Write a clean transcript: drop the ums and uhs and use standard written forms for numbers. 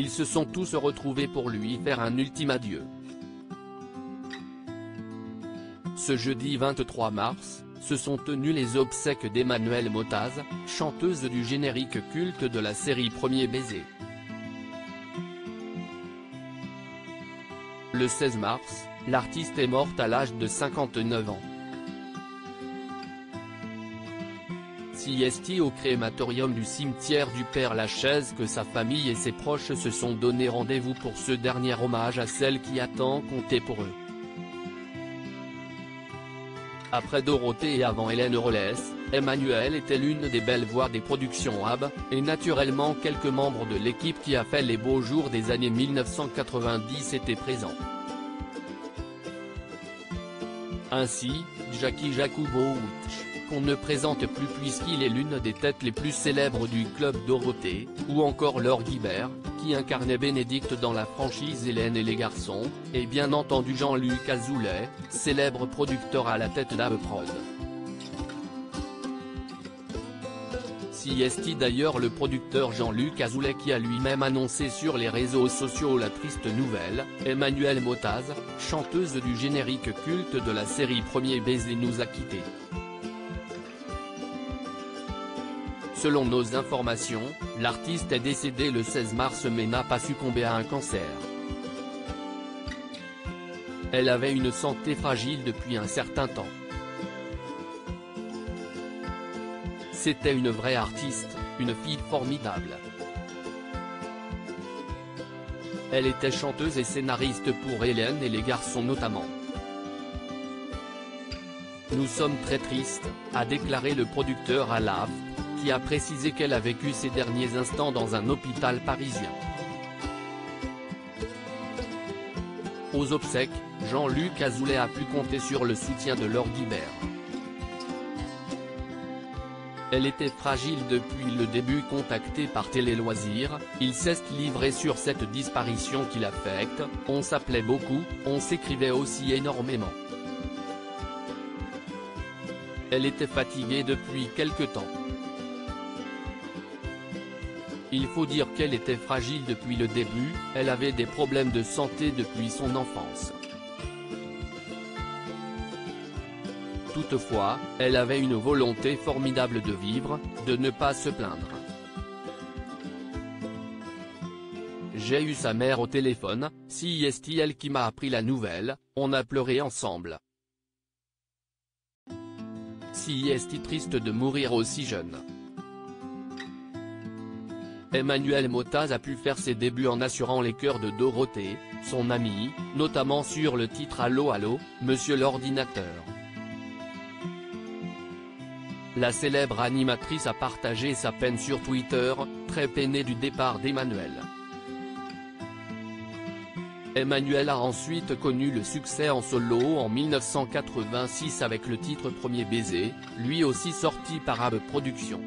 ils se sont tous retrouvés pour lui faire un ultime adieu. Ce jeudi 23 mars, se sont tenues les obsèques d'Emmanuelle Motaz, chanteuse du générique culte de la série Premier baiser. Le 16 mars, l'artiste est morte à l'âge de 59 ans. CST au crématorium du cimetière du Père-Lachaise que sa famille et ses proches se sont donné rendez-vous pour ce dernier hommage à celle qui a tant compté pour eux. Après Dorothée et avant Hélène Rollès, Emmanuelle était l'une des belles voix des productions AB, et naturellement quelques membres de l'équipe qui a fait les beaux jours des années 1990 étaient présents. Ainsi, Jackie Jakubowicz, qu'on ne présente plus puisqu'il est l'une des têtes les plus célèbres du club Dorothée, ou encore Laure Guibert, qui incarnait Bénédicte dans la franchise Hélène et les garçons, et bien entendu Jean-Luc Azoulay, célèbre producteur à la tête d'AB Prod. CST d'ailleurs le producteur Jean-Luc Azoulay qui a lui-même annoncé sur les réseaux sociaux la triste nouvelle, Emmanuelle Motaz, chanteuse du générique culte de la série Premier baiser nous a quittés. Selon nos informations, l'artiste est décédée le 16 mars mais n'a pas succombé à un cancer. Elle avait une santé fragile depuis un certain temps. C'était une vraie artiste, une fille formidable. Elle était chanteuse et scénariste pour Hélène et les garçons notamment. Nous sommes très tristes, a déclaré le producteur à l'AFP, qui a précisé qu'elle a vécu ces derniers instants dans un hôpital parisien. Aux obsèques, Jean-Luc Azoulay a pu compter sur le soutien de Laure Guibert. Elle était fragile depuis le début. Contacté par Télé Loisirs, il s'est livré sur cette disparition qui l'affecte, on s'appelait beaucoup, on s'écrivait aussi énormément. Elle était fatiguée depuis quelque temps. Il faut dire qu'elle était fragile depuis le début, elle avait des problèmes de santé depuis son enfance. Toutefois, elle avait une volonté formidable de vivre, de ne pas se plaindre. J'ai eu sa mère au téléphone, CST elle qui m'a appris la nouvelle, on a pleuré ensemble. CST triste de mourir aussi jeune. Emmanuelle Motaz a pu faire ses débuts en assurant les chœurs de Dorothée, son amie, notamment sur le titre Allô Allô, Monsieur l'ordinateur. La célèbre animatrice a partagé sa peine sur Twitter, très peinée du départ d'Emmanuelle. Emmanuelle a ensuite connu le succès en solo en 1986 avec le titre Premier baiser, lui aussi sorti par AB Productions.